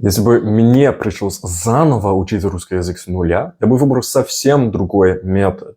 Если бы мне пришлось заново учить русский язык с нуля, я бы выбрал совсем другой метод.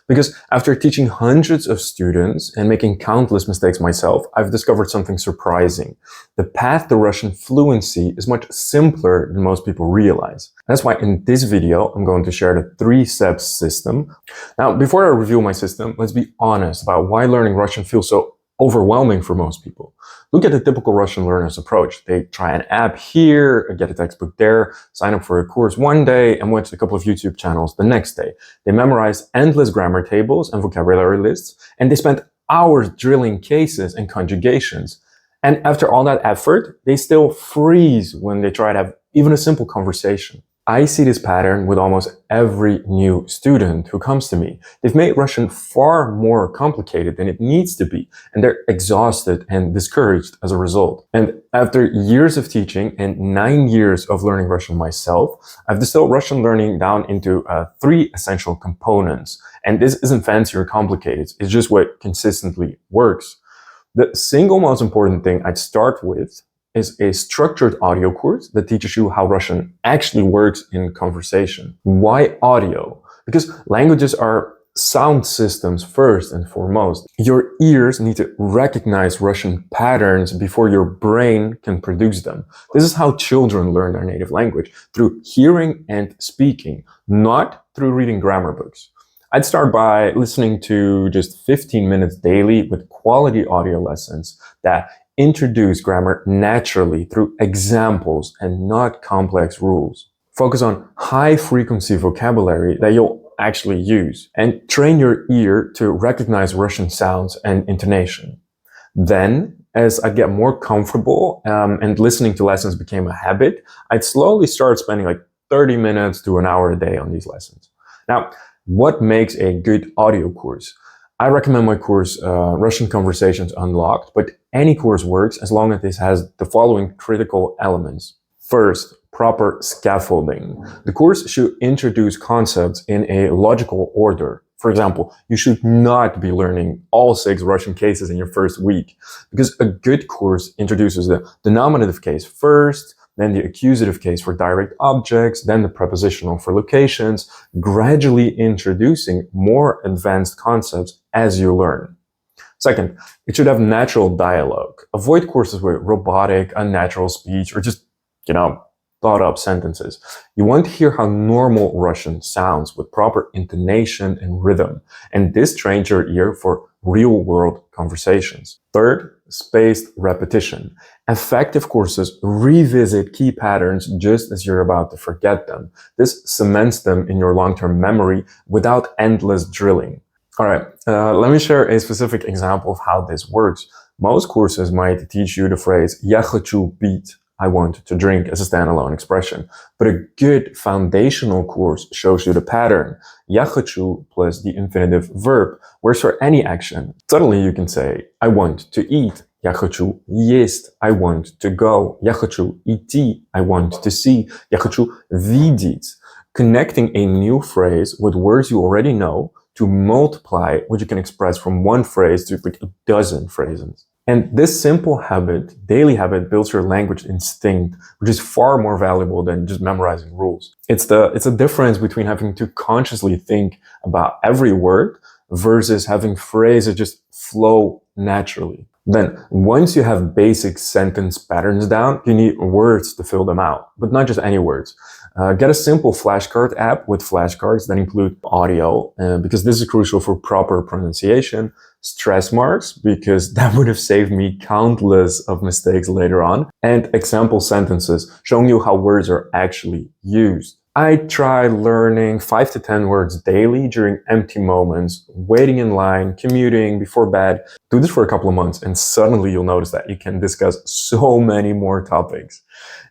Because after teaching hundreds of students and making countless mistakes myself, I've discovered something surprising. The path to Russian fluency is much simpler than most people realize. That's why in this video, I'm going to share the 3-step system. Now, before I reveal my system, let's be honest about why learning Russian feels so overwhelming for most people. Look at the typical Russian learner's approach. They try an app here, get a textbook there, sign up for a course one day, and watch a couple of YouTube channels the next day. They memorize endless grammar tables and vocabulary lists, and they spend hours drilling cases and conjugations. And after all that effort, they still freeze when they try to have even a simple conversation. I see this pattern with almost every new student who comes to me. They've made Russian far more complicated than it needs to be, and they're exhausted and discouraged as a result. And after years of teaching and 9 years of learning Russian myself, I've distilled Russian learning down into 3 essential components. And this isn't fancy or complicated, it's just what consistently works. The single most important thing I'd start with is a structured audio course that teaches you how Russian actually works in conversation. Why audio? Because languages are sound systems first and foremost. Your ears need to recognize Russian patterns before your brain can produce them. This is how children learn their native language, through hearing and speaking, not through reading grammar books. I'd start by listening to just 15 minutes daily with quality audio lessons that introduce grammar naturally through examples and not complex rules. Focus on high-frequency vocabulary that you'll actually use, and train your ear to recognize Russian sounds and intonation. Then, as I get more comfortable and listening to lessons became a habit, I'd slowly start spending like 30 minutes to an hour a day on these lessons. Now, what makes a good audio course? I recommend my course, Russian Conversations Unlocked, but any course works as long as this has the following critical elements. First, proper scaffolding. The course should introduce concepts in a logical order. For example, you should not be learning all 6 Russian cases in your first week, because a good course introduces the nominative case first, then the accusative case for direct objects, then the prepositional for locations, gradually introducing more advanced concepts as you learn. Second, it should have natural dialogue. Avoid courses with robotic, unnatural speech, or just, thought up sentences. You want to hear how normal Russian sounds with proper intonation and rhythm, and this trains your ear for real-world conversations. Third, spaced repetition. Effective courses revisit key patterns just as you're about to forget them. This cements them in your long-term memory without endless drilling. All right, let me share a specific example of how this works. Most courses might teach you the phrase "Я хочу пить," I want to drink, as a standalone expression. But a good foundational course shows you the pattern. Я хочу plus the infinitive verb, whereas for any action, suddenly you can say, I want to eat. Я хочу есть. I want to go. Я хочу идти. I want to see. Я хочу видеть. Connecting a new phrase with words you already know to multiply what you can express from one phrase to like a dozen phrases. And this simple habit, daily habit, builds your language instinct, which is far more valuable than just memorizing rules. It's the difference between having to consciously think about every word versus having phrases just flow naturally. Then, once you have basic sentence patterns down, you need words to fill them out, but not just any words. Get a simple flashcard app with flashcards that include audio, because this is crucial for proper pronunciation, stress marks, because that would have saved me countless of mistakes later on, and example sentences showing you how words are actually used. I try learning 5 to 10 words daily during empty moments, waiting in line, commuting, before bed. Do this for a couple of months and suddenly you'll notice that you can discuss so many more topics.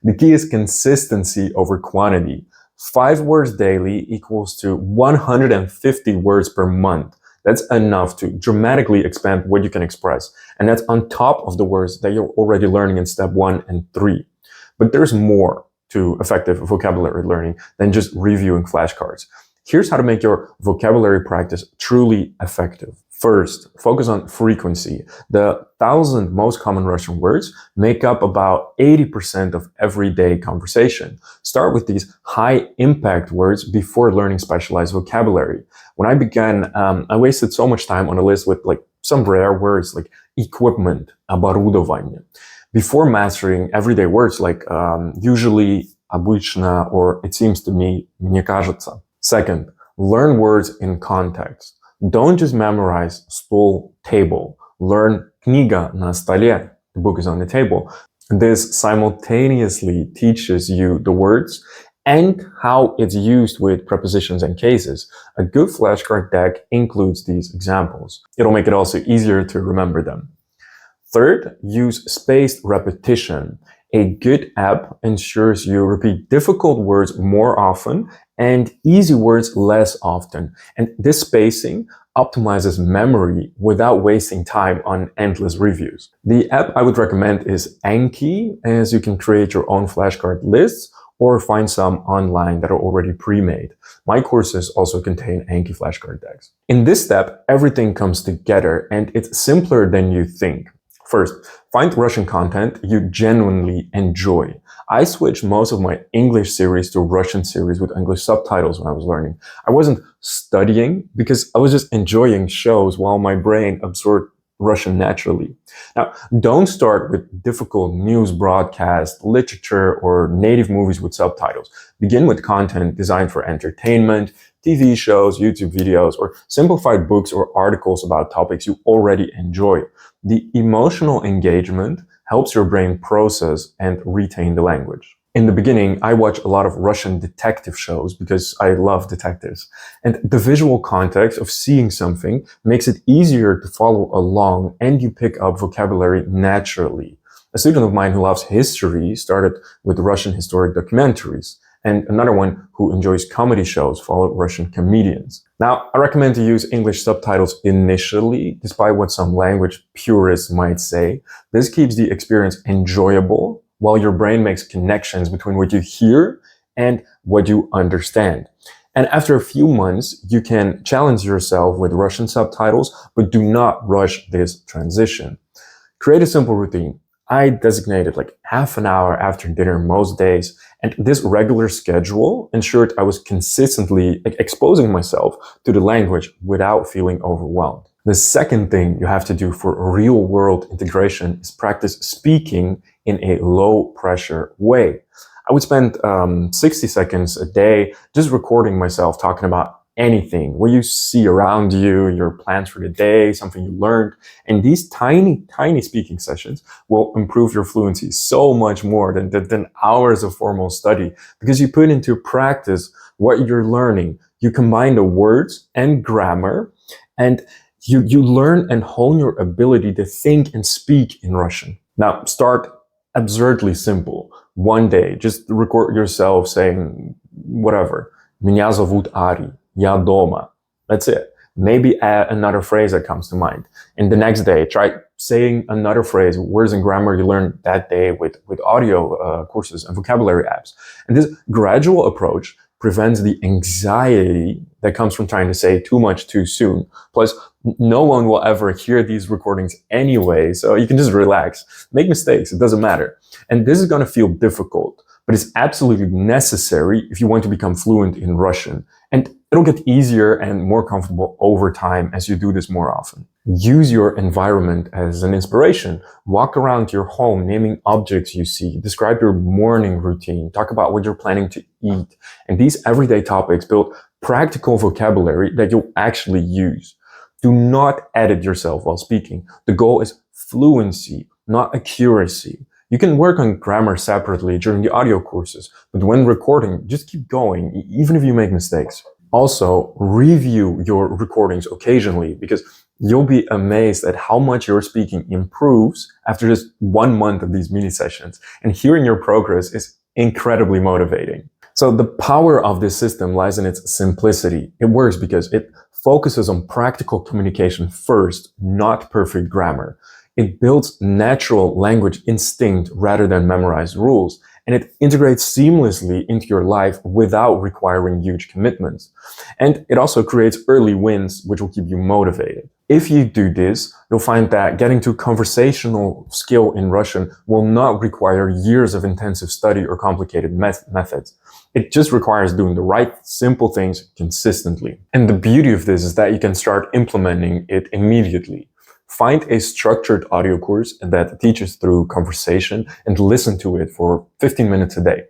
The key is consistency over quantity. 5 words daily equals to 150 words per month. That's enough to dramatically expand what you can express. And that's on top of the words that you're already learning in step 1 and 3. But there's more to effective vocabulary learning than just reviewing flashcards. Here's how to make your vocabulary practice truly effective. First, focus on frequency. The 1,000 most common Russian words make up about 80% of everyday conversation. Start with these high impact words before learning specialized vocabulary. When I began, I wasted so much time on a list with like some rare words like equipment, оборудование. Before mastering everyday words like usually, обычно, or it seems to me, мне кажется. Second, learn words in context. Don't just memorize stол, table. Learn книга на столе. The book is on the table. This simultaneously teaches you the words and how it's used with prepositions and cases. A good flashcard deck includes these examples. It'll make it also easier to remember them. Third, use spaced repetition. A good app ensures you repeat difficult words more often and easy words less often. And this spacing optimizes memory without wasting time on endless reviews. The app I would recommend is Anki, as you can create your own flashcard lists or find some online that are already pre-made. My courses also contain Anki flashcard decks. In this step, everything comes together and it's simpler than you think. First, find Russian content you genuinely enjoy. I switched most of my English series to Russian series with English subtitles when I was learning. I wasn't studying because I was just enjoying shows while my brain absorbed Russian naturally. Now, don't start with difficult news broadcasts, literature, or native movies with subtitles. Begin with content designed for entertainment, TV shows, YouTube videos, or simplified books or articles about topics you already enjoy. The emotional engagement helps your brain process and retain the language. In the beginning, I watched a lot of Russian detective shows because I love detectives. And the visual context of seeing something makes it easier to follow along and you pick up vocabulary naturally. A student of mine who loves history started with Russian historic documentaries. And another one who enjoys comedy shows followed Russian comedians. Now, I recommend to use English subtitles initially, despite what some language purists might say. This keeps the experience enjoyable while your brain makes connections between what you hear and what you understand. And after a few months, you can challenge yourself with Russian subtitles, but do not rush this transition. Create a simple routine. I designated like half an hour after dinner most days, and this regular schedule ensured I was consistently exposing myself to the language without feeling overwhelmed. The second thing you have to do for real-world integration is practice speaking in a low-pressure way. I would spend 60 seconds a day just recording myself talking about anything, what you see around you, your plans for the day, something you learned. And these tiny speaking sessions will improve your fluency so much more than hours of formal study, because you put into practice what you're learning. You combine the words and grammar, and you learn and hone your ability to think and speak in Russian. Now, start absurdly simple. One day, just record yourself saying whatever. Меня зовут Ari. Я дома. That's it. Maybe add another phrase that comes to mind. And the next day, try saying another phrase, words and grammar you learned that day with audio courses and vocabulary apps. And this gradual approach prevents the anxiety that comes from trying to say too much too soon. Plus, no one will ever hear these recordings anyway, so you can just relax. Make mistakes, it doesn't matter. And this is going to feel difficult, but it's absolutely necessary if you want to become fluent in Russian. And it'll get easier and more comfortable over time as you do this more often. Use your environment as an inspiration. Walk around your home, naming objects you see. Describe your morning routine. Talk about what you're planning to eat. And these everyday topics build practical vocabulary that you'll actually use. Do not edit yourself while speaking. The goal is fluency, not accuracy. You can work on grammar separately during the audio courses, but when recording, just keep going, even if you make mistakes. Also, review your recordings occasionally, because you'll be amazed at how much your speaking improves after just 1 month of these mini sessions. And hearing your progress is incredibly motivating. So the power of this system lies in its simplicity. It works because it focuses on practical communication first, not perfect grammar. It builds natural language instinct rather than memorized rules. and it integrates seamlessly into your life without requiring huge commitments. And it also creates early wins, which will keep you motivated. If you do this, you'll find that getting to conversational skill in Russian will not require years of intensive study or complicated methods. It just requires doing the right, simple things consistently. And the beauty of this is that you can start implementing it immediately. Find a structured audio course that teaches through conversation and listen to it for 15 minutes a day.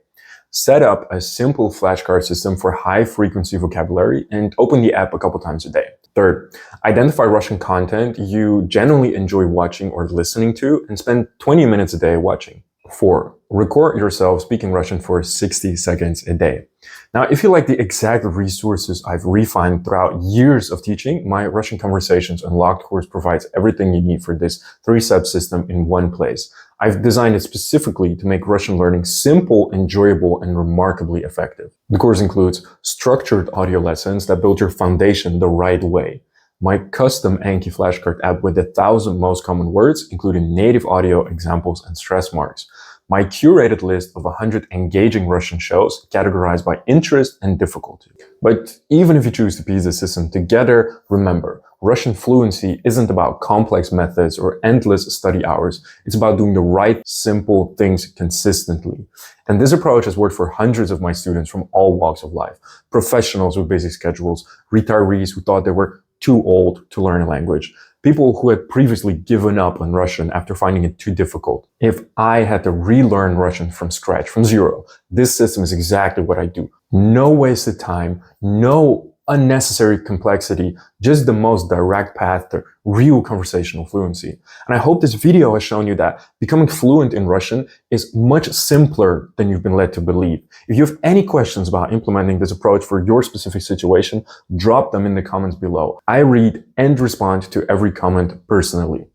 Set up a simple flashcard system for high-frequency vocabulary and open the app a couple times a day. Third, identify Russian content you genuinely enjoy watching or listening to and spend 20 minutes a day watching. 4. Record yourself speaking Russian for 60 seconds a day. Now, if you like the exact resources I've refined throughout years of teaching, my Russian Conversations Unlocked course provides everything you need for this 3-step system in one place. I've designed it specifically to make Russian learning simple, enjoyable, and remarkably effective. The course includes structured audio lessons that build your foundation the right way, my custom Anki flashcard app with 1,000 most common words, including native audio, examples, and stress marks, my curated list of 100 engaging Russian shows categorized by interest and difficulty. But even if you choose to piece the system together, remember, Russian fluency isn't about complex methods or endless study hours. It's about doing the right, simple things consistently. And this approach has worked for hundreds of my students from all walks of life. Professionals with busy schedules, retirees who thought they were too old to learn a language, people who had previously given up on Russian after finding it too difficult. If I had to relearn Russian from scratch, from zero, this system is exactly what I do. No wasted time, no unnecessary complexity, just the most direct path to real conversational fluency. And I hope this video has shown you that becoming fluent in Russian is much simpler than you've been led to believe. If you have any questions about implementing this approach for your specific situation, drop them in the comments below. I read and respond to every comment personally.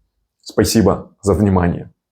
Спасибо за внимание.